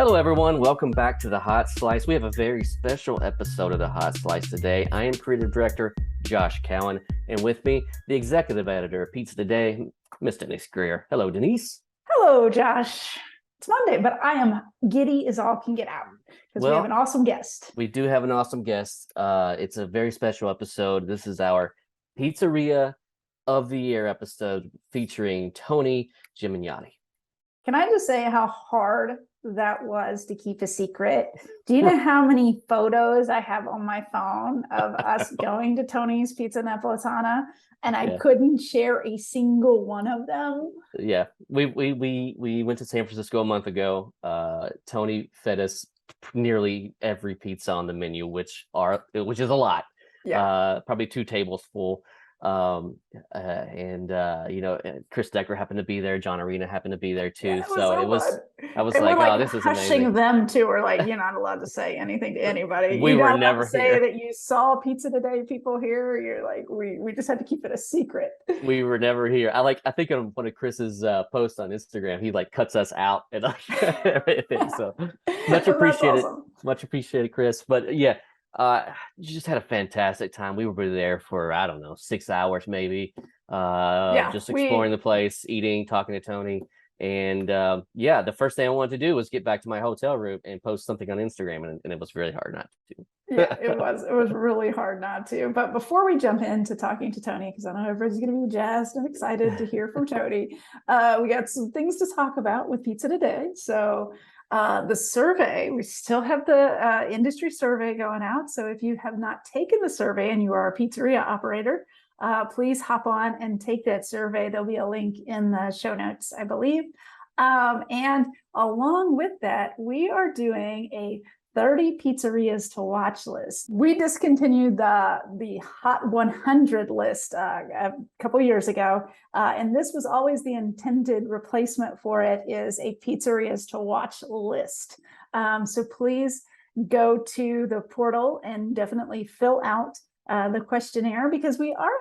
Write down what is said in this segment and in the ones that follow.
Hello, everyone. Welcome back to the Hot Slice. We have a very special episode of the Hot Slice today. I am creative director Josh Cowan, and with me, the executive editor of Pizza Today, Miss Denise Greer. Hello, Denise. Hello, Josh. It's Monday, but I am giddy as all can get out because we have an awesome guest. We do have an awesome guest. It's a very special episode. This is our Pizzeria of the Year episode featuring Tony Gemignani. Can I just say how hard that was to keep a secret? Do you know how many photos I have on my phone of us going to Tony's Pizza Napoletana, and I couldn't share a single one of them? Yeah, we went to San Francisco a month ago. Tony fed us nearly every pizza on the menu, which is a lot. Yeah, probably 2 tables full. Chris Decker happened to be there. John Arena happened to be there too. Yeah, I was like, oh, this is hushing amazing. them too. We're like, you're not allowed to say anything to anybody. We were never say that you saw Pizza Today people here. You're like, we just had to keep it a secret. We were never here. I think on one of Chris's posts on Instagram, he like cuts us out and everything. So much appreciated. Awesome. Much appreciated, Chris. But yeah. You just had a fantastic time. We were there for, I don't know, 6 hours maybe. Just exploring the place, eating, talking to Tony. And the first thing I wanted to do was get back to my hotel room and post something on Instagram, and it was really hard not to. Yeah, it was really hard not to. But before we jump into talking to Tony, because I know everybody's going to be jazzed and excited to hear from Tony, we got some things to talk about with Pizza Today. So the survey, we still have the industry survey going out. So if you have not taken the survey and you are a pizzeria operator, please hop on and take that survey. There'll be a link in the show notes, I believe. And along with that, we are doing a 30 pizzerias to watch list. We discontinued the Hot 100 list a couple years ago, and this was always the intended replacement for it, is a pizzerias to watch list. So please go to the portal and definitely fill out the questionnaire, because we are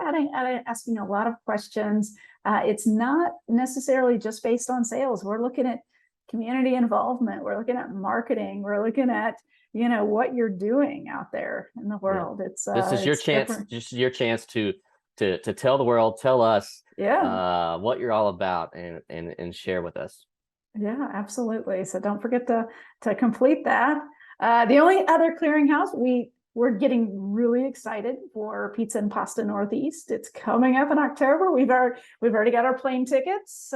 asking a lot of questions. It's not necessarily just based on sales. We're looking at community involvement. We're looking at marketing. We're looking at, what you're doing out there in the world. Yeah. This is your chance. Different. Just your chance to tell the world, tell us, what you're all about, and share with us. Yeah, absolutely. So don't forget to complete that. The only other clearinghouse, we're getting really excited for Pizza and Pasta Northeast. It's coming up in October. We've already got our plane tickets.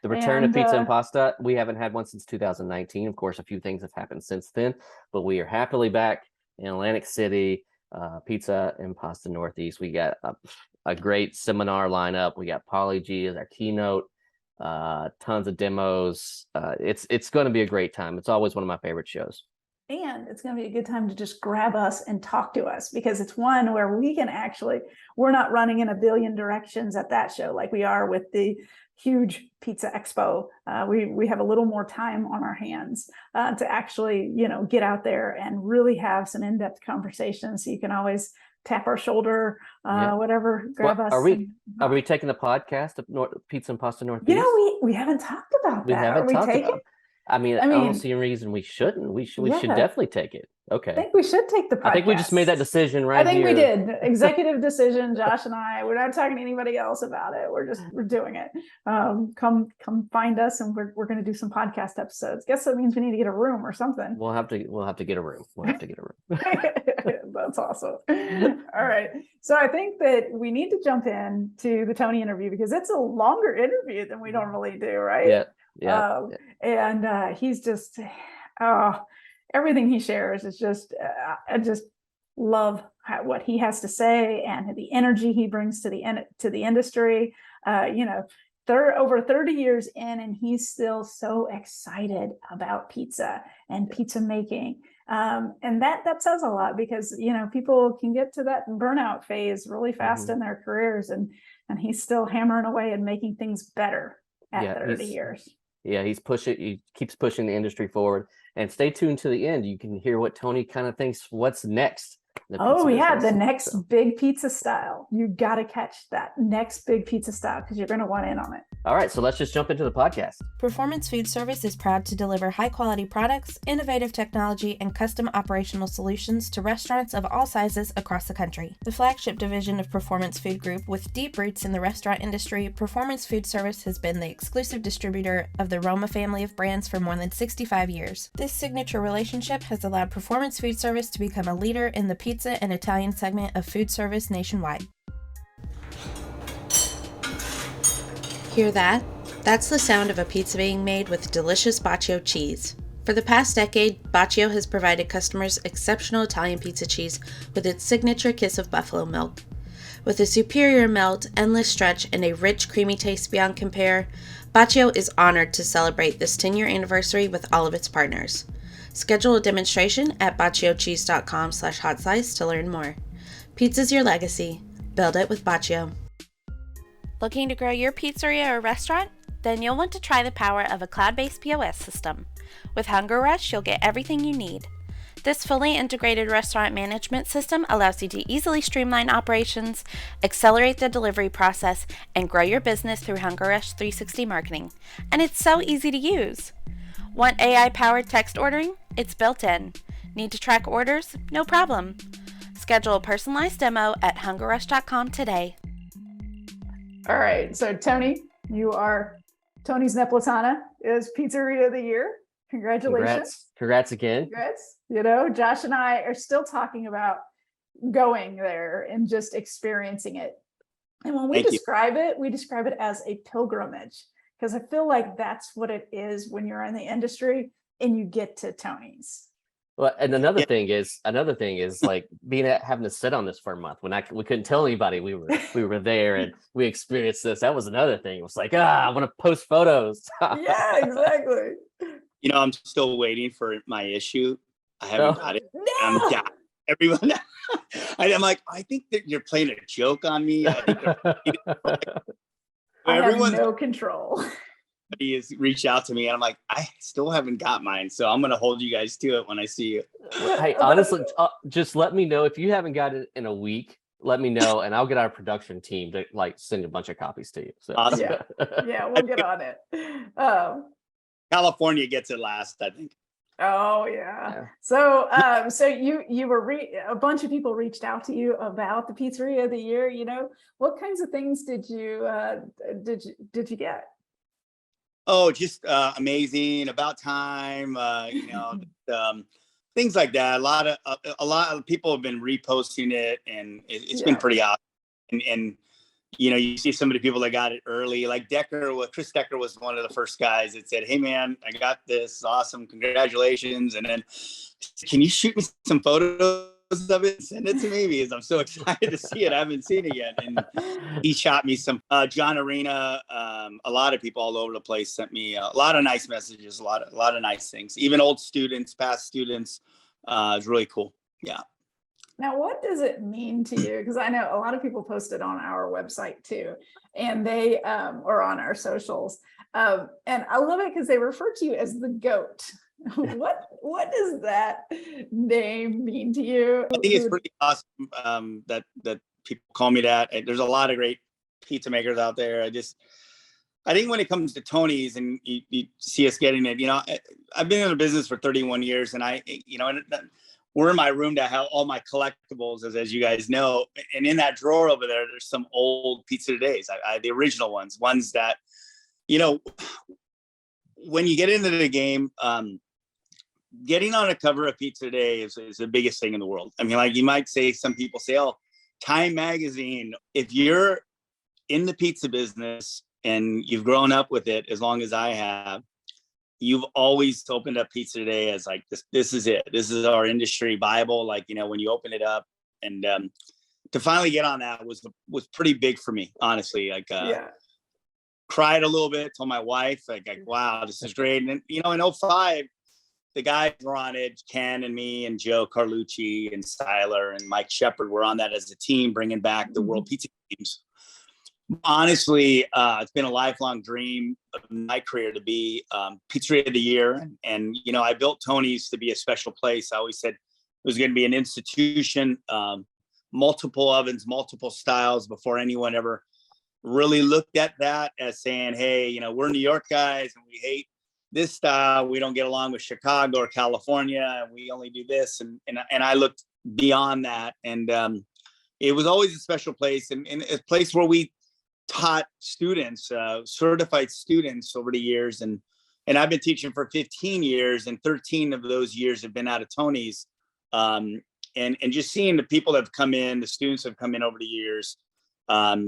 The return of Pizza and Pasta. We haven't had one since 2019. Of course, a few things have happened since then, but we are happily back in Atlantic City. Pizza and Pasta Northeast. We got a great seminar lineup. We got Pauly G as our keynote. Tons of demos. It's going to be a great time. It's always one of my favorite shows. And it's going to be a good time to just grab us and talk to us, because it's one where we can we're not running in a billion directions at that show like we are with the huge Pizza Expo. We have a little more time on our hands to actually, get out there and really have some in-depth conversations. So you can always tap our shoulder, whatever, grab us. Are we taking the podcast of Pizza and Pasta Northeast? We haven't talked about that. We haven't talked about it. I don't see a reason we shouldn't. We should definitely take it. Okay. I think we should take the podcast. I think we just made that decision right here. I think we did. Executive decision, Josh and I. We're not talking to anybody else about it. We're doing it. Come find us, and we're going to do some podcast episodes. Guess that means we need to get a room or something. We'll have to get a room. That's awesome. All right. So I think that we need to jump in to the Tony interview, because it's a longer interview than we normally do, right? Yeah. And he's just everything he shares is just I just love what he has to say and the energy he brings to the industry. Over 30 years in, and he's still so excited about pizza and pizza making. And that says a lot, because people can get to that burnout phase really fast in their careers, and he's still hammering away and making things better at 30 years. Yeah, he keeps pushing the industry forward. And stay tuned to the end. You can hear what Tony kind of thinks what's next. The next big pizza style. You got to catch that next big pizza style, because you're going to want in on it. All right, so let's just jump into the podcast. Performance Food Service is proud to deliver high-quality products, innovative technology, and custom operational solutions to restaurants of all sizes across the country. The flagship division of Performance Food Group, with deep roots in the restaurant industry, Performance Food Service has been the exclusive distributor of the Roma family of brands for more than 65 years. This signature relationship has allowed Performance Food Service to become a leader in the pizza and Italian segment of food service nationwide. Hear that? That's the sound of a pizza being made with delicious Baccio cheese. For the past decade, Baccio has provided customers exceptional Italian pizza cheese with its signature kiss of buffalo milk. With a superior melt, endless stretch, and a rich, creamy taste beyond compare, Baccio is honored to celebrate this 10-year anniversary with all of its partners. Schedule a demonstration at bacciocheese.com/hotslice to learn more. Pizza's your legacy. Build it with Baccio. Looking to grow your pizzeria or restaurant? Then you'll want to try the power of a cloud-based POS system. With Hunger Rush, you'll get everything you need. This fully integrated restaurant management system allows you to easily streamline operations, accelerate the delivery process, and grow your business through Hunger Rush 360 marketing. And it's so easy to use. Want AI-powered text ordering? It's built in. Need to track orders? No problem. Schedule a personalized demo at hungerrush.com today. All right, so Tony, you are Tony's Napoletana is Pizzeria of the Year. Congratulations. Congrats again. Congrats. You know, Josh and I are still talking about going there and just experiencing it. And when we describe it as a pilgrimage, because I feel like that's what it is when you're in the industry and you get to Tony's. Well, and another thing is like having to sit on this for a month when we couldn't tell anybody we were there and we experienced this. That was another thing. It was like, I want to post photos. Yeah, exactly. You know, I'm still waiting for my issue. I haven't got it. No. I'm down. Everyone, I'm like, I think that you're playing a joke on me. I have no control. He has reached out to me and I'm like, I still haven't got mine. So I'm going to hold you guys to it when I see you. Hey, honestly, just let me know if you haven't got it in a week. Let me know and I'll get our production team to send a bunch of copies to you. So awesome. Yeah, we'll get on it. California gets it last, I think. Oh yeah. So so you were a bunch of people reached out to you about the Pizzeria of the Year. You know, what kinds of things did you get? Oh, just amazing, about time, things like that. A lot of people have been reposting it, and it's been pretty awesome. And you see some of the people that got it early, like Chris Decker was one of the first guys that said, "Hey man, I got this, awesome, congratulations!" And then, can you shoot me some photos of it and send it to me because I'm so excited to see it. I haven't seen it yet. And he shot me some John Arena. A lot of people all over the place sent me a lot of nice messages, a lot of nice things. Even old students, past students. It's really cool. Yeah. Now, what does it mean to you? Because I know a lot of people post it on our website too, and they or on our socials. And I love it because they refer to you as the GOAT. What does that name mean to you? I think it's pretty awesome that people call me that. There's a lot of great pizza makers out there. I think when it comes to Tony's and you see us getting it, I've been in the business for 31 years and we're in my room to have all my collectibles, as you guys know. And in that drawer over there's some old Pizza Today's, the original ones that, when you get into the game, getting on a cover of Pizza Today is the biggest thing in the world. I mean, like you might say, some people say, oh, Time Magazine, if you're in the pizza business and you've grown up with it as long as I have, you've always opened up Pizza Today as like, this is it. This is our industry Bible. Like, when you open it up, and to finally get on that was pretty big for me, honestly. Like, cried a little bit, told my wife, like, wow, this is great. And in 2005, the guys were on it, Ken and me and Joe Carlucci and Styler and Mike Shepard were on that as a team, bringing back the World Pizza Games. Honestly, it's been a lifelong dream of my career to be Pizzeria of the Year. And I built Tony's to be a special place. I always said it was going to be an institution, multiple ovens, multiple styles before anyone ever really looked at that as saying, hey, you know, we're New York guys and we hate this style. We don't get along with Chicago or California, and we only do this. And I looked beyond that. And it was always a special place, and a place where we taught students, certified students over the years. And I've been teaching for 15 years, and 13 of those years have been out of Tony's. And just seeing the people that have come in, the students have come in over the years,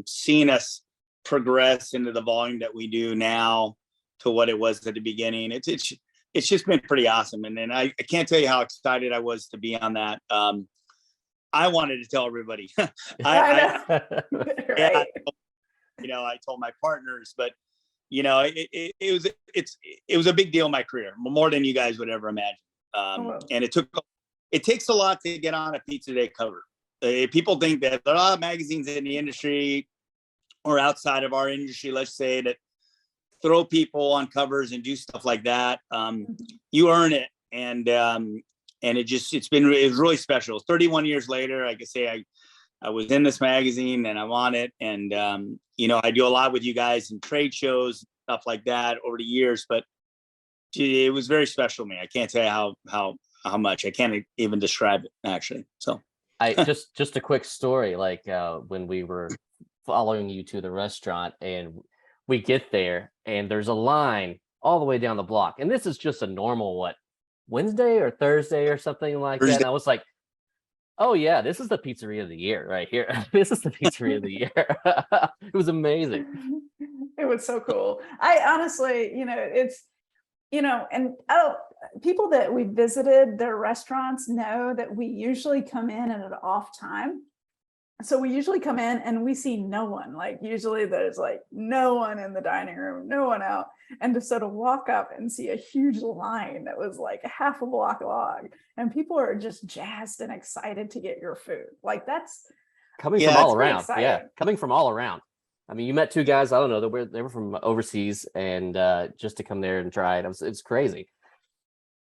seeing us progress into the volume that we do now to what it was at the beginning. It's just been pretty awesome. And then I can't tell you how excited I was to be on that. I wanted to tell everybody. Right. You know, I told my partners, but you know, it was a big deal in my career, more than you guys would ever imagine. And it takes a lot to get on a Pizza Day cover. People think that there are a lot of magazines in the industry or outside of our industry, let's say, that throw people on covers and do stuff like that. You earn it. And it was really special. 31 years later, I can say I was in this magazine and I'm on it. And, you know, I do a lot with you guys in trade shows, stuff like that over the years, but it was very special to me. I can't tell you how much. I can't even describe it, actually. So just a quick story, like when we were following you to the restaurant and we get there and there's a line all the way down the block. And this is just a normal, Wednesday or Thursday or something like that. And I was like, oh yeah, this is the pizzeria of the year right here. This is the pizzeria of the year. It was amazing. It was so cool. I honestly, you know, it's, you know, and people that we visited their restaurants know that we usually come in at an off time. So we usually come in and we see no one. Like usually there's like no one in the dining room, no one out. And to sort of walk up and see a huge line that was like half a block long, and people are just jazzed and excited to get your food. Like that's coming from all around. exciting. Yeah, coming from all around. I mean, you met two guys, I don't know, they were from overseas, and just to come there and try it, it's crazy.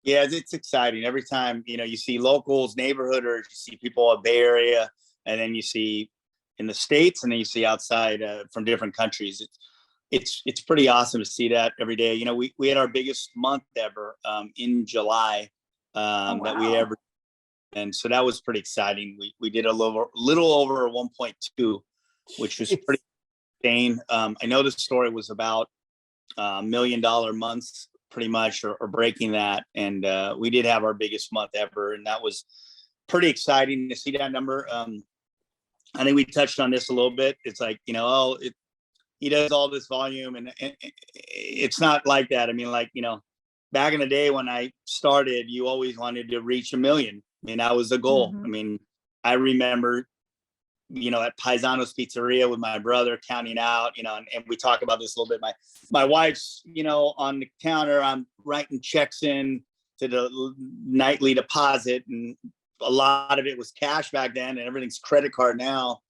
Yeah, it's exciting. Every time, you know, you see locals, neighborhooders, you see people in the Bay Area, and then you see in the States, and then you see outside from different countries. It's pretty awesome to see that every day. You know, we had our biggest month ever in July that we ever, and so that was pretty exciting. We did a little over 1.2, which was pretty insane. I know the story was about $1 million months, pretty much, or breaking that, and we did have our biggest month ever, and that was pretty exciting to see that number. I think we touched on this a little bit. It's like, you know, he does all this volume, and it's not like that. I mean, like, you know, back in the day when I started, you always wanted to reach 1 million. I mean, that was the goal. I mean, I remember, you know, at Paisano's Pizzeria with my brother counting out, you know, and we talk about this a little bit. My wife's, you know, on the counter, I'm writing checks in to the nightly deposit, and a lot of it was cash back then, and everything's credit card now.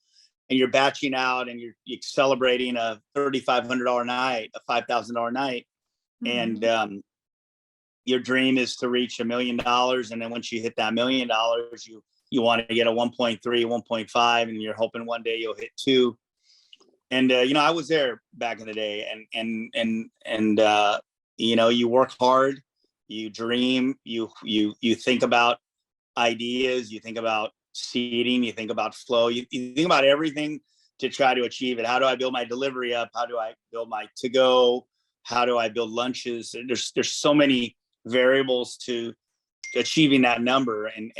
And you're batching out, and you're celebrating a $3,500 night, a $5,000 night, and your dream is to reach $1 million. And then once you hit that $1 million, you want to get a 1.3, 1.5, and you're hoping one day you'll hit 2. And you know, I was there back in the day, and you know, you work hard, you dream, you think about ideas, you think about seating, you think about flow, you think about everything to try to achieve it. How do I build my delivery up? How do I build my to-go? How do I build lunches? There's so many variables to achieving that number, and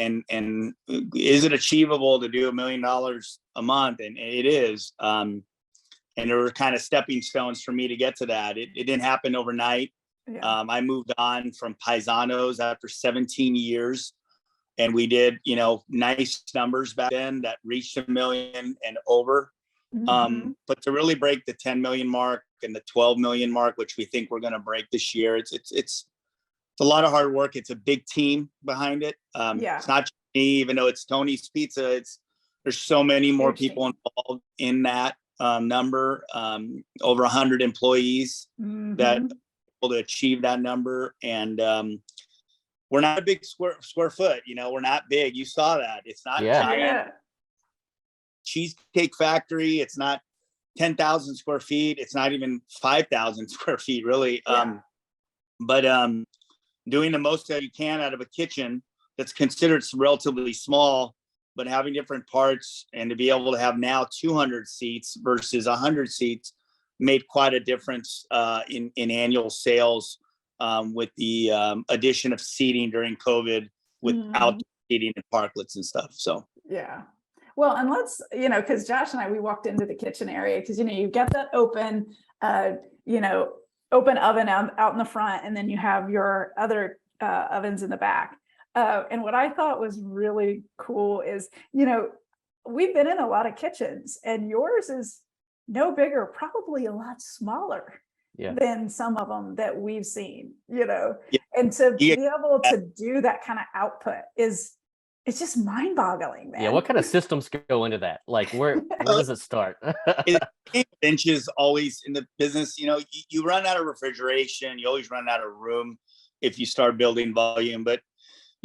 is it achievable to do $1 million a month? And it is. And there were kind of stepping stones for me to get to that. It didn't happen overnight. Yeah. I moved on from Paisano's after 17 years. And we did, you know, nice numbers back then that reached 1 million and over. But to really break the 10 million mark and the 12 million mark, which we think we're going to break this year, it's a lot of hard work. It's a big team behind it. It's not just me, even though it's Tony's Pizza. There's so many more people involved in that number. Over 100 employees that are able to achieve that number, and we're not a big square foot, you know, we're not big. You saw that. It's not giant Cheesecake Factory. It's not 10,000 square feet. It's not even 5,000 square feet really. Yeah. But doing the most that you can out of a kitchen that's considered relatively small, but having different parts, and to be able to have now 200 seats versus 100 seats made quite a difference in annual sales with the addition of seating during COVID with outdoor seating and parklets and stuff. So yeah. Well, and let's, because Josh and I, we walked into the kitchen area because, you get that open, open oven out in the front, and then you have your other ovens in the back. And what I thought was really cool is, we've been in a lot of kitchens, and yours is no bigger, probably a lot smaller than some of them that we've seen, and to be able to do that kind of output it's just mind-boggling, man. Yeah, what kind of systems go into that? Like, where does it start? Inches always in the business, you run out of refrigeration, you always run out of room if you start building volume. But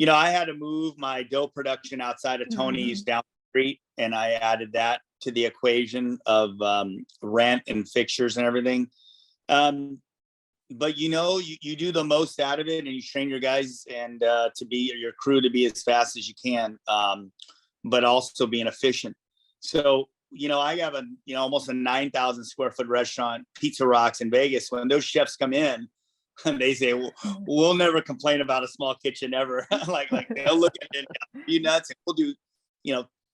I had to move my dough production outside of Tony's down the street, and I added that to the equation of rent and fixtures and everything. But you do the most out of it, and you train your guys and to be your crew to be as fast as you can, but also being efficient. So I have almost a 9,000 square foot restaurant, Pizza Rocks in Vegas. When those chefs come in, they say, we'll never complain about a small kitchen ever. like they'll look at it, you nuts, and we'll do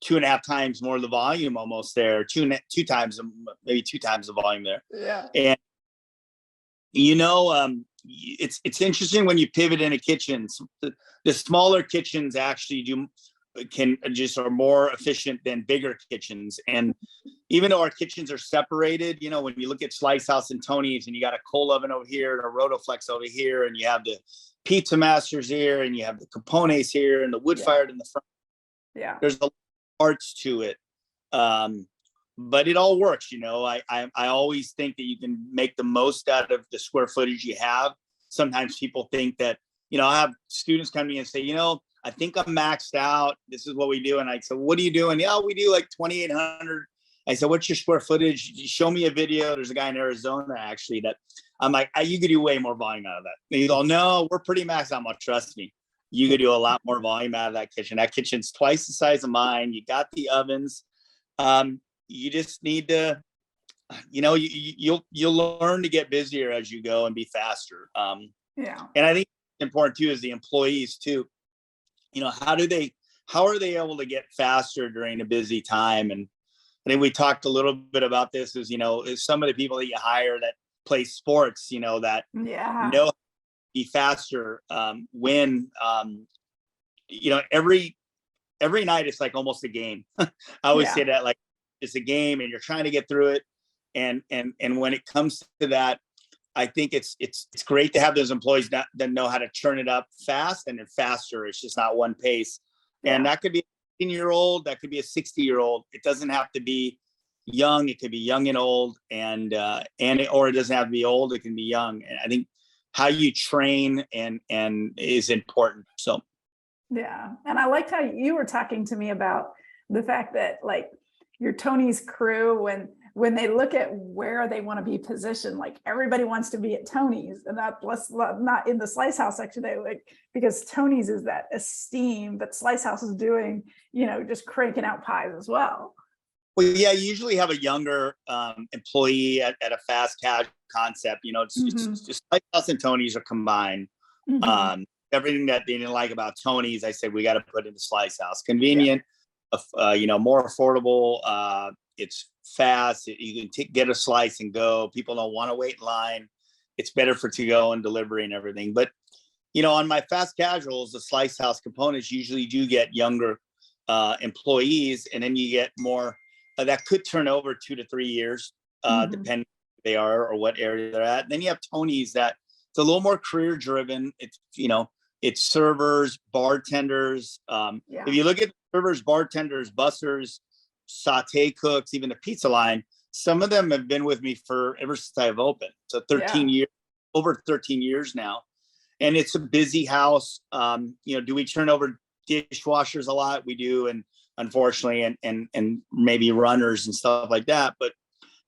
2.5 times more of the volume almost there, two times, maybe 2 times the volume there. Yeah. And it's interesting when you pivot into kitchens. The smaller kitchens actually are more efficient than bigger kitchens. And even though our kitchens are separated, when you look at Slice House and Tony's, and you got a coal oven over here and a Rotoflex over here, and you have the Pizza Masters here, and you have the Capones here, and the wood fired in the front. Yeah, there's a lot of parts to it. But it all works, I always think that you can make the most out of the square footage you have. Sometimes people think that, I have students come to me and say, I think I'm maxed out. This is what we do. And I said, what are you doing? Yeah, we do like 2,800. I said, what's your square footage? Show me a video. There's a guy in Arizona actually that I'm like, you could do way more volume out of that. And you go, no, we're pretty maxed out. Well, trust me, you could do a lot more volume out of that kitchen. That kitchen's twice the size of mine. You got the ovens. You just need to, you'll learn to get busier as you go and be faster. And I think important too is the employees too. How are they able to get faster during a busy time? And I think we talked a little bit about this is some of the people that you hire that play sports, that know how to be faster. When every night it's like almost a game. I always say that, like, it's a game and you're trying to get through it. And when it comes to that, I think it's great to have those employees that know how to churn it up fast and then faster. It's just not one pace. And that could be a 18-year-old, that could be a 60-year-old. It doesn't have to be young. It could be young and old, or it doesn't have to be old. It can be young. And I think how you train and is important. So. Yeah. And I liked how you were talking to me about the fact that, like, your Tony's crew, when they look at where they want to be positioned, like everybody wants to be at Tony's and not in the Slice House section. They because Tony's is that esteem, but Slice House is doing, just cranking out pies as well. Well, yeah, you usually have a younger employee at a fast casual concept. It's just Slice House and Tony's are combined. Everything that they didn't like about Tony's, I said we got to put into Slice House. Convenient. More affordable. It's fast. You can get a slice and go. People don't want to wait in line. It's better for to go and delivery and everything. But on my fast casuals, the Slice House components usually do get younger employees, and then you get more that could turn over 2 to 3 years, depending if they are or what area they're at. Then you have Tony's that it's a little more career driven. It's it's servers, bartenders. If you look at servers, bartenders, bussers, saute cooks, even the pizza line, some of them have been with me ever since I've opened. So 13 years, over 13 years now. And it's a busy house. Do we turn over dishwashers a lot? We do. And unfortunately, and maybe runners and stuff like that. But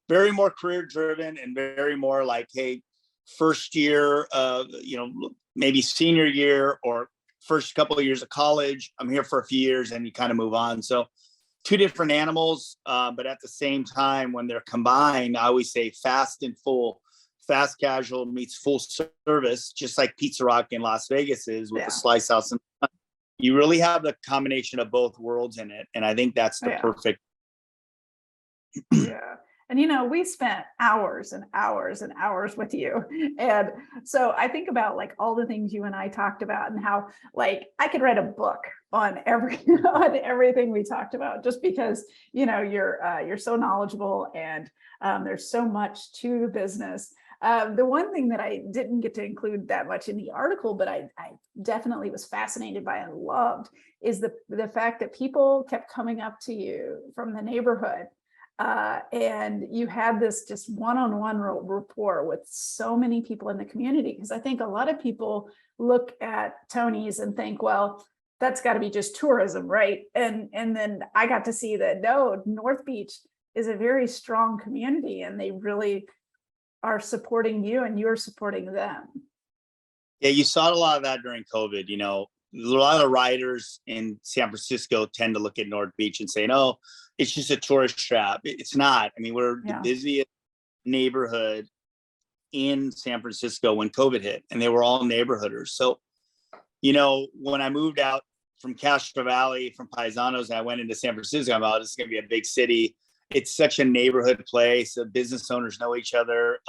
very more career driven and very more like, hey, first year, maybe senior year or first couple of years of college, I'm here for a few years and you kind of move on. So two different animals, but at the same time, when they're combined, I always say fast and full. Fast casual meets full service, just like Pizza Rock in Las Vegas is with the Slice House. And you really have the combination of both worlds in it. And I think that's the perfect. Yeah. And, we spent hours and hours and hours with you. And so I think about like all the things you and I talked about and how like I could write a book on on everything we talked about, just because, you're so knowledgeable and there's so much to the business. The one thing that I didn't get to include that much in the article, but I definitely was fascinated by and loved, is the fact that people kept coming up to you from the neighborhood. And you had this just one-on-one rapport with so many people in the community. Because I think a lot of people look at Tony's and think, well, that's got to be just tourism, right? And then I got to see that, no, North Beach is a very strong community and they really are supporting you and you're supporting them. Yeah, you saw a lot of that during COVID. A lot of riders in San Francisco tend to look at North Beach and say, no, it's just a tourist trap. It's not. I mean, we're the busiest neighborhood in San Francisco when COVID hit, and they were all neighborhooders. So, when I moved out from Castro Valley, from Paisanos, and I went into San Francisco, I'm like, this is going to be a big city. It's such a neighborhood place. The business owners know each other.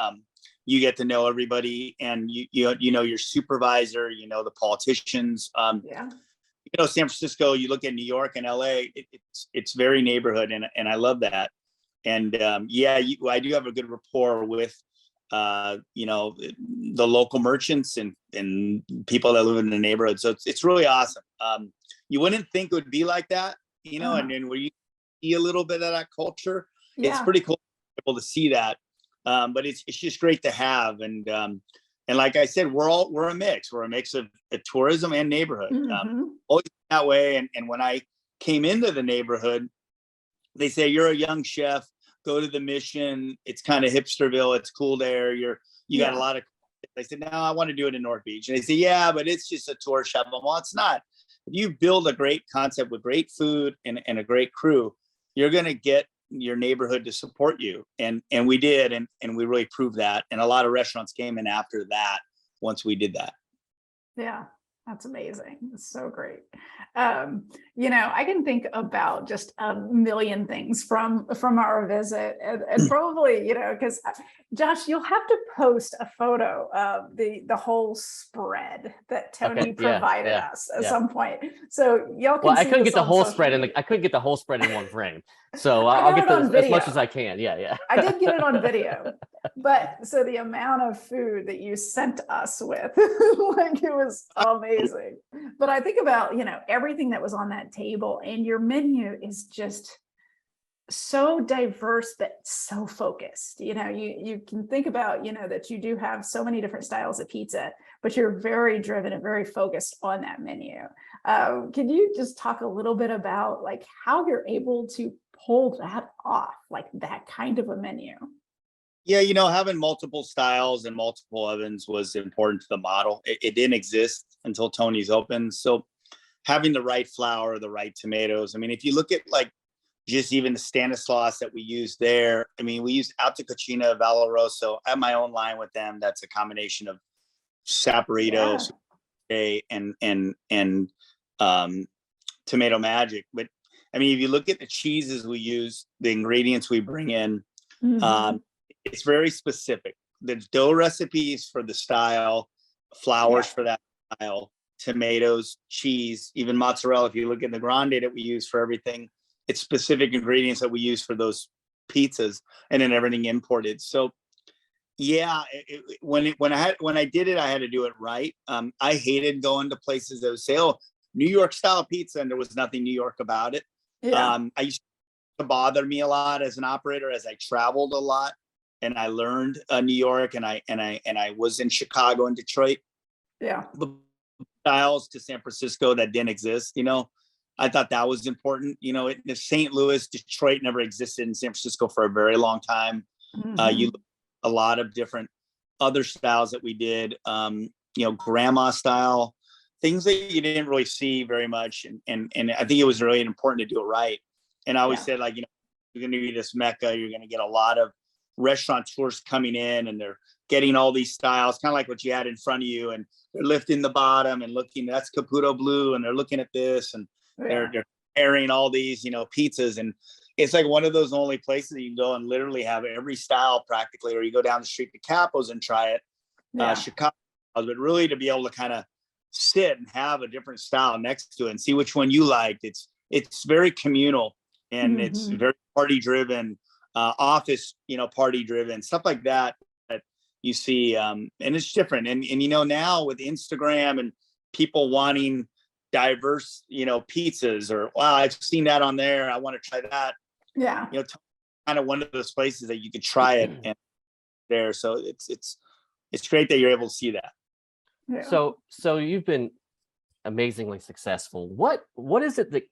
You get to know everybody, and you know your supervisor, the politicians. San Francisco, you look at New York and LA, it's very neighborhood, and I love that. And I do have a good rapport with the local merchants and people that live in the neighborhood. So it's really awesome. You wouldn't think it would be like that, and then where you see a little bit of that culture, it's pretty cool to be able to see that. But it's just great to have. And like I said, we're a mix. We're a mix of tourism and neighborhood. Always that way. And when I came into the neighborhood, they say, you're a young chef, go to the Mission. It's kind of hipsterville. It's cool there. You got a lot of. I said, no, I want to do it in North Beach. And they say, yeah, but it's just a tourist shop. Well, it's not. If you build a great concept with great food and a great crew, you're going to get your neighborhood to support you. And we did. And we really proved that. And a lot of restaurants came in after that once we did that. Yeah, that's amazing. It's so great. I can think about just a million things from our visit, and probably, because Josh, you'll have to post a photo of the whole spread that Tony provided us at some point, so y'all can. Well, I couldn't get the whole spread I couldn't get the whole spread in one frame, so I'll get as much as I can. Yeah. I did get it on video, but so the amount of food that you sent us with, like, it was amazing. But I think about, everything that was on that table, and your menu is just so diverse, but so focused. You can think about, that you do have so many different styles of pizza, but you're very driven and very focused on that menu. Can you just talk a little bit about like how you're able to pull that off, like that kind of a menu? Yeah, having multiple styles and multiple ovens was important to the model. It didn't exist until Tony's opened. So having the right flour, the right tomatoes. I mean, if you look at like just even the Stanislaus that we used there, I mean, we used Alta Cucina, Valoroso. I have my own line with them. That's a combination of Saporito and Tomato Magic. But I mean, if you look at the cheeses we use, the ingredients we bring in, it's very specific. The dough recipes for the style, flours for that style, tomatoes, cheese, even mozzarella. If you look at the grande that we use for everything, it's specific ingredients that we use for those pizzas, and then everything imported. So yeah, when I did it, I had to do it right. I hated going to places that would say, oh, New York style pizza, and there was nothing New York about it. I used to bother me a lot as an operator as I traveled a lot, and I learned New York, and I was in Chicago and Detroit. The styles to San Francisco that didn't exist, I thought that was important. St. Louis, Detroit never existed in San Francisco for a very long time. You look at a lot of different other styles that we did, grandma style, things that you didn't really see very much. And I think it was really important to do it right. And I always said, like, you're going to be this Mecca, you're going to get a lot of restaurateurs coming in and they're getting all these styles, kind of like what you had in front of you. And they're lifting the bottom and looking, that's Caputo blue. And they're looking at this and they're comparing all these, pizzas. And it's like one of those only places that you can go and literally have every style practically, or you go down the street to Capo's and try it. Chicago, but really to be able to kind of sit and have a different style next to it and see which one you liked. It's very communal and it's very party driven, office, party driven, stuff like that you see. And it's different. And now with Instagram and people wanting diverse, pizzas, or wow, I've seen that on there, I want to try that. Yeah. Kind of one of those places that you could try it and there. So it's great that you're able to see that. Yeah. So you've been amazingly successful. What is it that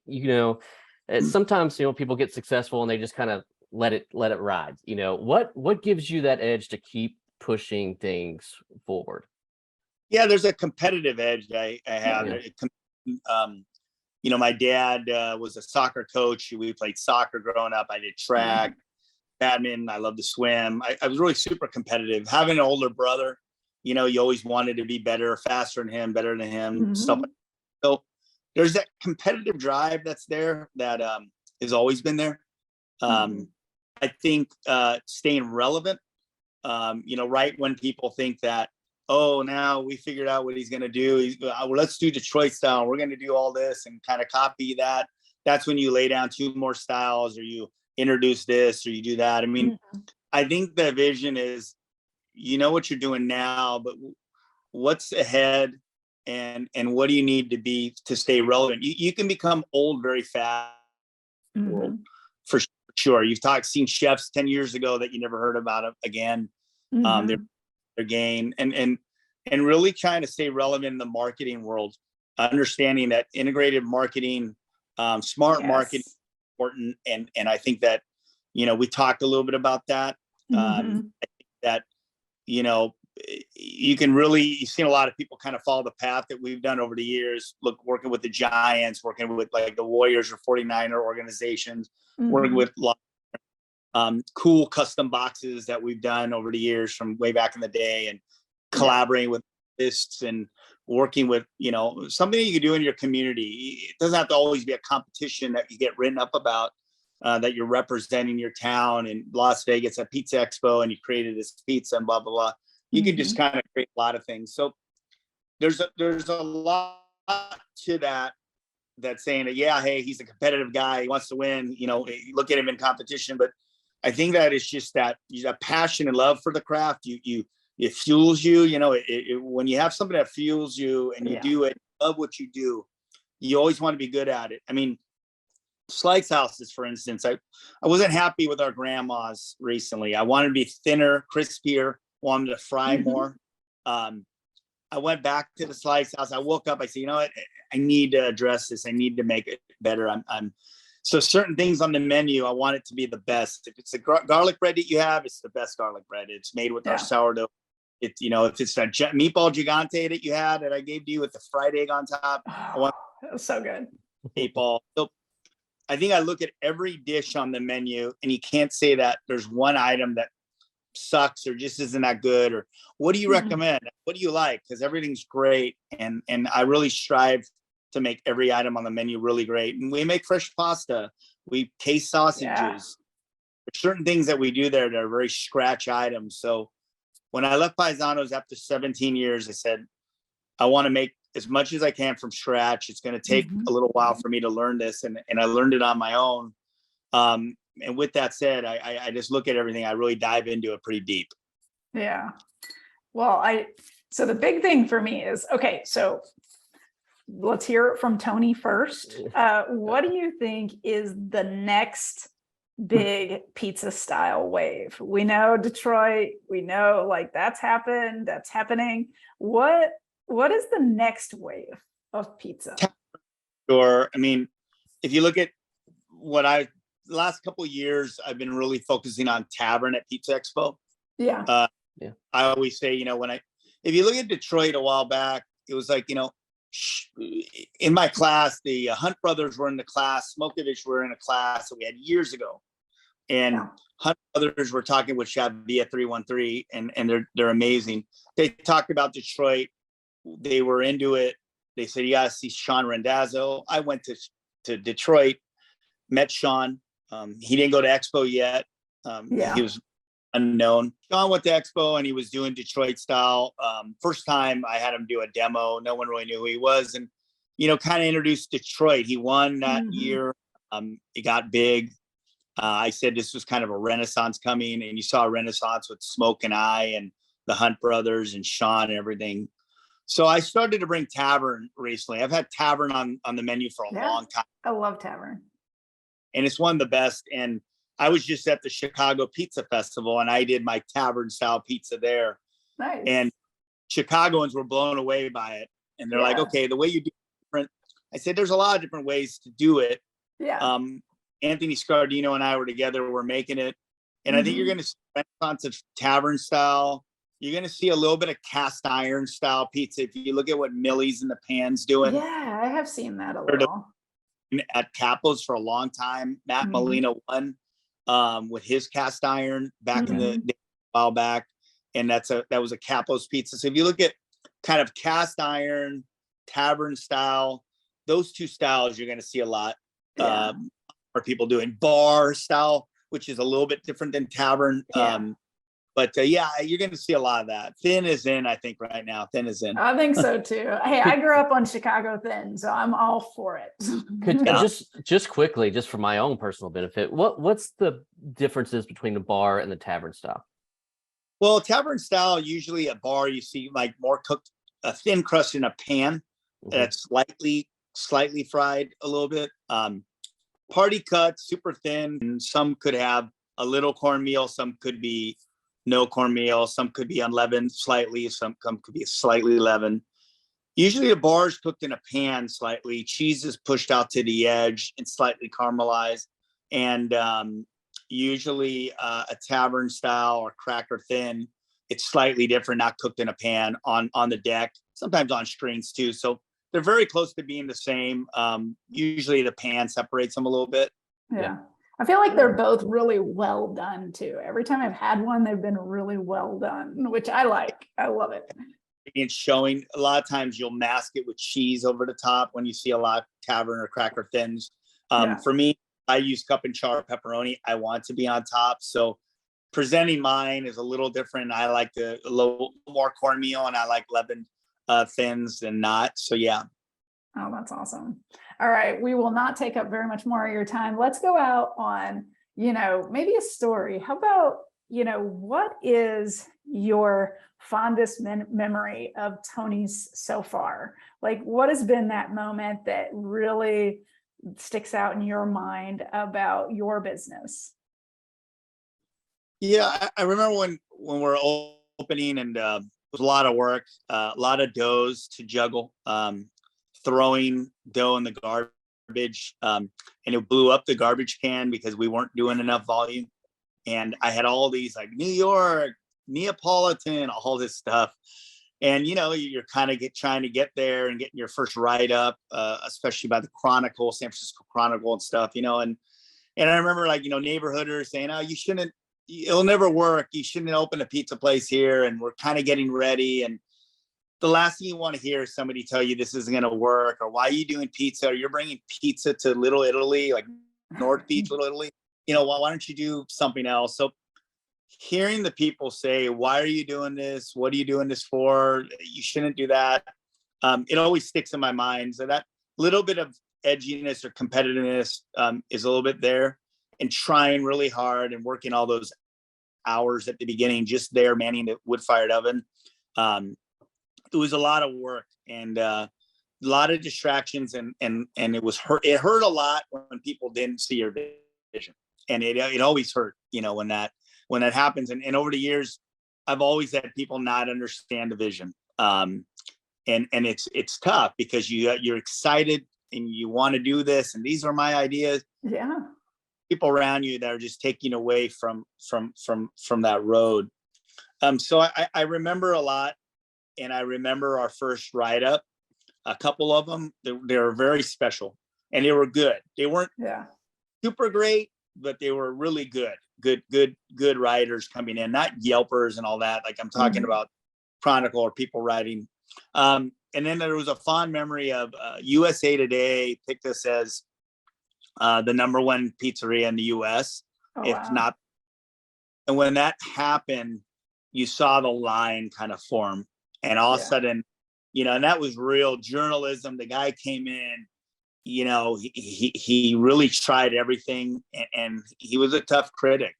sometimes people get successful and they just kind of let it ride. What gives you that edge to keep pushing things forward? Yeah, there's a competitive edge I have. My dad was a soccer coach. We played soccer growing up. I did track, badminton. I love to swim. I was really super competitive. Having an older brother, you always wanted to be better, faster than him, better than him, stuff like that. So there's that competitive drive that's there that has always been there. I think staying relevant, right when people think that, oh, now we figured out what he's going to do. Let's do Detroit style. We're going to do all this and kind of copy that. That's when you lay down 2 more styles, or you introduce this, or you do that. I mean, I think the vision is, what you're doing now, but what's ahead, and what do you need to be to stay relevant? You can become old very fast, for sure. You've seen chefs 10 years ago that you never heard about again. Their game and really trying to stay relevant in the marketing world, understanding that integrated marketing, smart marketing is important. And I think that, we talked a little bit about that. I think that, you've seen a lot of people kind of follow the path that we've done over the years, working with the Giants, working with like the Warriors or 49er organizations, working with cool custom boxes that we've done over the years from way back in the day, and collaborating with artists and working with, something that you can do in your community. It doesn't have to always be a competition that you get written up about, that you're representing your town in Las Vegas at Pizza Expo and you created this pizza and blah, blah, blah. You can just kind of create a lot of things. So there's a lot to that's saying that, hey, he's a competitive guy. He wants to win, look at him in competition. But I think that it's just that passion and love for the craft. It fuels you. When you have something that fuels you and you do it, love what you do, you always want to be good at it. I mean, slice houses, for instance, I wasn't happy with our grandmas recently. I wanted to be thinner, crispier, wanted to fry more. I went back to the slice house. I woke up, I said, what? I need to address this. I need to make it better. So certain things on the menu, I want it to be the best. If it's the garlic bread that you have, it's the best garlic bread. It's made with our sourdough. If it's that meatball gigante that you had that I gave to you with the fried egg on top, I want that was so good. Meatball. So I think I look at every dish on the menu, and you can't say that there's one item that sucks or just isn't that good, or what do you recommend? What do you like? Because everything's great. And I really strive to make every item on the menu really great. And we make fresh pasta. We taste sausages. There's certain things that we do there that are very scratch items. So when I left Paisanos after 17 years, I said, I want to make as much as I can from scratch. It's going to take a little while for me to learn this. And I learned it on my own. And with that said, I just look at everything. I really dive into it pretty deep. Yeah. Well, so the big thing for me is, okay, so let's hear it from Tony first. What do you think is the next big pizza style wave? We know Detroit, we know like that's happening. What is the next wave of pizza? Sure. I mean, if you look at what I the last couple of years, I've been really focusing on Tavern at Pizza Expo. Yeah. Yeah. I always say, if you look at Detroit a while back, it was like, in my class, the Hunt brothers were in the class, Smokovich were in a class that we had years ago. And Yeah. Hunt brothers were talking with Shabia 313, and they're amazing. They talked about Detroit. They were into it. They said, you gotta see Sean Rendazzo. I went to Detroit, met Sean. He didn't go to Expo yet. He was unknown. Sean went to Expo and he was doing Detroit style. First time I had him do a demo. No one really knew who he was, and kind of introduced Detroit. He won that year. It got big. I said this was kind of a renaissance coming, and you saw a renaissance with Smoke and I and the Hunt brothers and Sean and everything. So I started to bring Tavern recently. I've had Tavern on the menu for a long time. I love Tavern. And it's one of the best. And I was just at the Chicago Pizza Festival, and I did my Tavern style pizza there. Nice. And Chicagoans were blown away by it. And they're like, okay, the way you do it different. I said, there's a lot of different ways to do it. Yeah. Anthony Scardino and I were together. We're making it. And I think you're going to see a renaissance of Tavern style. You're going to see a little bit of cast iron style pizza. If you look at what Millie's in the Pan's doing. Yeah, I have seen that a little. At Capo's for a long time. Matt Molina won with his cast iron back in the day, a while back. And that was a Capo's pizza. So if you look at kind of cast iron, Tavern style, those two styles, you're going to see a lot more people doing bar style, which is a little bit different than Tavern. But you're going to see a lot of that. Thin is in, I think, right now. Thin is in. I think so too. Hey, I grew up on Chicago Thin, so I'm all for it. Just quickly, just for my own personal benefit, what's the differences between the bar and the Tavern style? Well, Tavern style, usually at bar, you see like more cooked, a thin crust in a pan that's slightly fried a little bit. Party cut, super thin, and some could have a little cornmeal, some could be no cornmeal, some could be unleavened slightly, some could be slightly leavened. Usually a bar is cooked in a pan slightly, cheese is pushed out to the edge and slightly caramelized. And usually a Tavern style or cracker thin, it's slightly different, not cooked in a pan on the deck, sometimes on strings too. So they're very close to being the same. Usually the pan separates them a little bit. Yeah. I feel like they're both really well done too. Every time I've had one, they've been really well done, which I like. I love it. It's showing a lot of times you'll mask it with cheese over the top when you see a lot of Tavern or cracker thins. For me, I use cup and char pepperoni. I want to be on top. So presenting mine is a little different. I like a little more cornmeal, and I like leavened thins than not. So yeah. Oh, that's awesome. All right. We will not take up very much more of your time. Let's go out on, maybe a story. How about, what is your fondest memory of Tony's so far? Like, what has been that moment that really sticks out in your mind about your business? Yeah, I remember when we're opening, and it was a lot of work, a lot of doughs to juggle. Throwing dough in the garbage, and it blew up the garbage can because we weren't doing enough volume. And I had all these like New York, Neapolitan, all this stuff. And, you're kind of trying to get there and getting your first write up, especially by the Chronicle, San Francisco Chronicle and stuff, and I remember like, neighborhooders saying, oh, it'll never work. You shouldn't open a pizza place here. And we're kind of getting ready. And the last thing you want to hear is somebody tell you this isn't going to work, or why are you doing pizza? Or you're bringing pizza to Little Italy, like North Beach, Little Italy. Why don't you do something else? So hearing the people say, why are you doing this? What are you doing this for? You shouldn't do that. It always sticks in my mind. So that little bit of edginess or competitiveness is a little bit there, and trying really hard and working all those hours at the beginning, just there manning the wood-fired oven. It was a lot of work and a lot of distractions, and it hurt a lot when people didn't see your vision, and it always hurt, when that happens. And over the years, I've always had people not understand the vision. And it's tough because you're excited and you want to do this, and these are my ideas. Yeah. people around you that are just taking away from that road. So I remember a lot, and I remember our first write up. A couple of them, they were very special, and they were good. They weren't super great, but they were really good writers coming in, not Yelpers and all that. Like I'm talking about Chronicle or people writing. And then there was a fond memory of USA Today picked us as the #1 pizzeria in the US, not. And when that happened, you saw the line kind of form, and all of a sudden, and that was real journalism. The guy came in, he really tried everything, and he was a tough critic.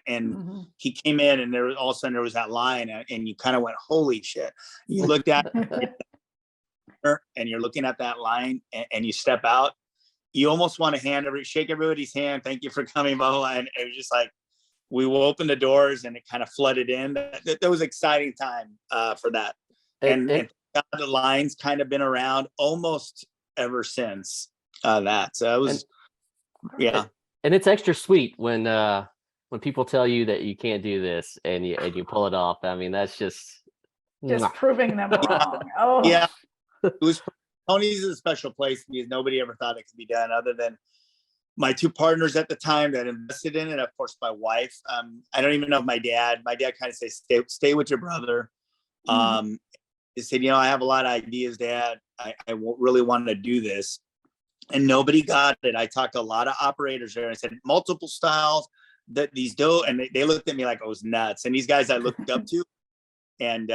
And he came in, and all of a sudden there was that line, and you kind of went, holy shit. You looked at and you're looking at that line, and you step out, you almost want to shake everybody's hand. Thank you for coming, blah, blah, blah. And it was just like, we will open the doors, and it kind of flooded in. That was an exciting time for that. And the line's kind of been around almost ever since that. So it was, And it's extra sweet when people tell you that you can't do this and you pull it off. I mean, that's just proving them wrong. Yeah. It was, Tony's is a special place because nobody ever thought it could be done other than my two partners at the time that invested in it. Of course, my wife. I don't even know if my dad kind of says, stay with your brother. He said, I have a lot of ideas, Dad. I really want to do this. And nobody got it. I talked to a lot of operators there. I said, multiple styles that these do. And they looked at me like I was nuts. And these guys I looked up to, and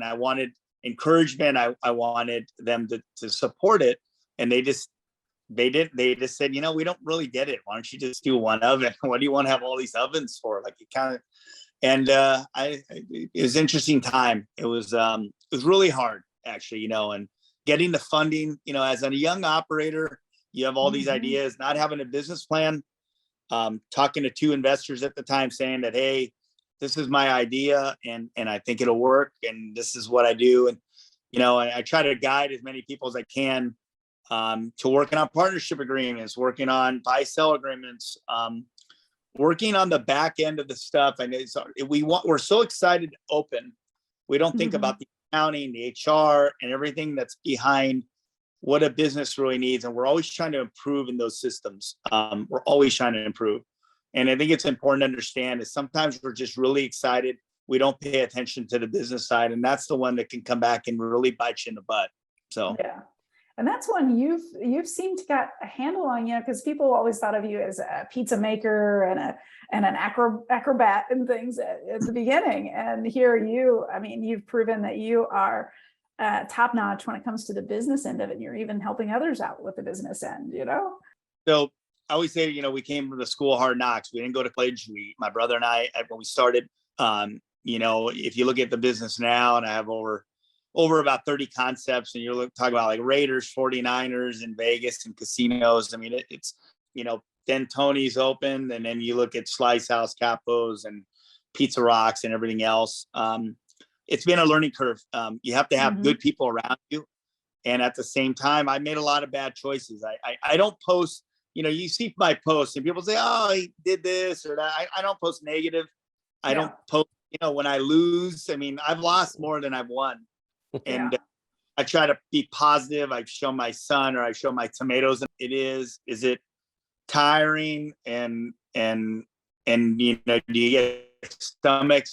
I wanted encouragement. I wanted them to support it. And they just said, we don't really get it. Why don't you just do one oven? What do you want to have all these ovens for? Like it kind of, and it was an interesting time. It was really hard actually, and getting the funding, as a young operator, you have all these ideas, not having a business plan, talking to two investors at the time saying that, hey, this is my idea and I think it'll work. And this is what I do. And, I try to guide as many people as I can to working on partnership agreements, working on buy-sell agreements, working on the back end of the stuff. And we're so excited to open. We don't think about the accounting, the HR, and everything that's behind what a business really needs. And we're always trying to improve in those systems. We're always trying to improve. And I think it's important to understand that sometimes we're just really excited. We don't pay attention to the business side. And that's the one that can come back and really bite you in the butt. So, yeah. And that's one you've seemed to got a handle on, because people always thought of you as a pizza maker and an acrobat and things at the beginning. And here you've proven that you are top notch when it comes to the business end of it. And you're even helping others out with the business end, So I always say, we came from the school of hard knocks. We didn't go to college. My brother and I, when we started, if you look at the business now, and I have over about 30 concepts, and you're talking about like Raiders, 49ers in Vegas and casinos. I mean, it's, then Tony's opened, and then you look at Slice House, Capos, and Pizza Rocks and everything else. It's been a learning curve. You have to have good people around you. And at the same time, I made a lot of bad choices. I don't post, you see my posts and people say, oh, he did this or that. I don't post negative. I don't post, when I lose. I mean, I've lost more than I've won. And I try to be positive. I show my son, or I show my tomatoes. Is it tiring? And do you get stomach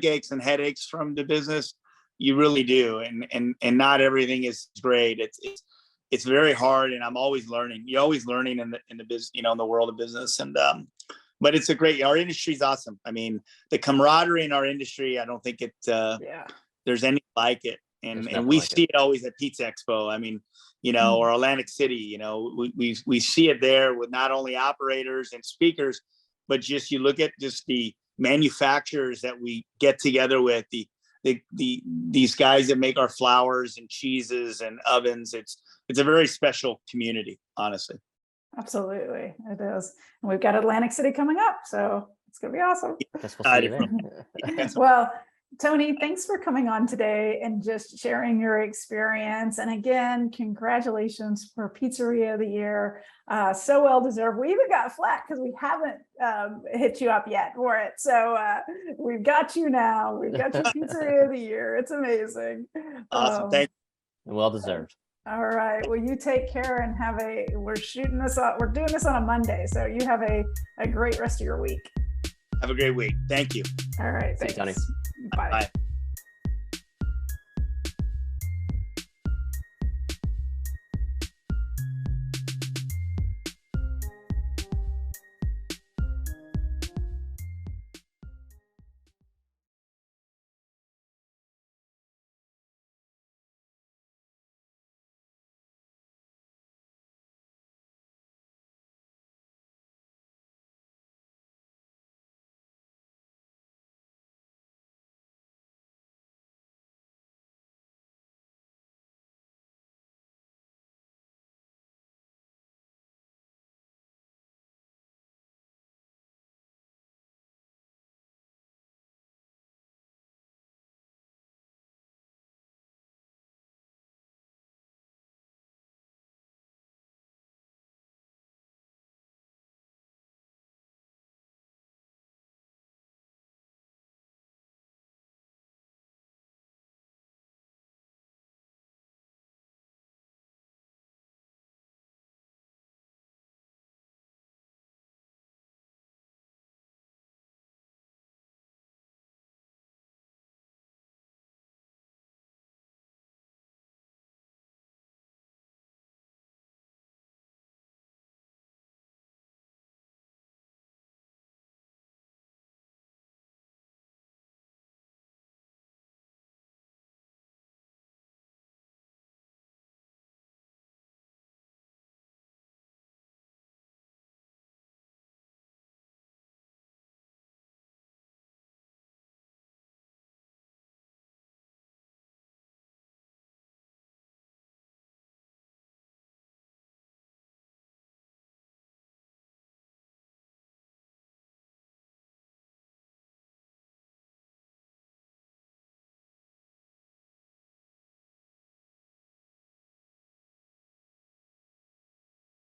aches and headaches from the business? You really do. And not everything is great. It's very hard. And I'm always learning. You're always learning in the business, in the world of business. And, but it's our industry is awesome. I mean, the camaraderie in our industry, I don't think there's any like it. And we see it always at Pizza Expo. I mean, or Atlantic City, we see it there with not only operators and speakers, but just you look at just the manufacturers that we get together with, these guys that make our flours and cheeses and ovens. It's a very special community, honestly. Absolutely, it is. And we've got Atlantic City coming up, so it's gonna be awesome. Guess we'll see you there. Well, Tony, thanks for coming on today and just sharing your experience. And again, congratulations for Pizzeria of the Year. So well deserved. We even got flack because we haven't hit you up yet for it. So we've got you now. We've got your Pizzeria of the Year. It's amazing. Awesome. Thank you. Well deserved. All right. Well, you take care and we're doing this on a Monday. So you have a great rest of your week. Have a great week. Thank you. All right. Thanks, Tony. Bye. Bye.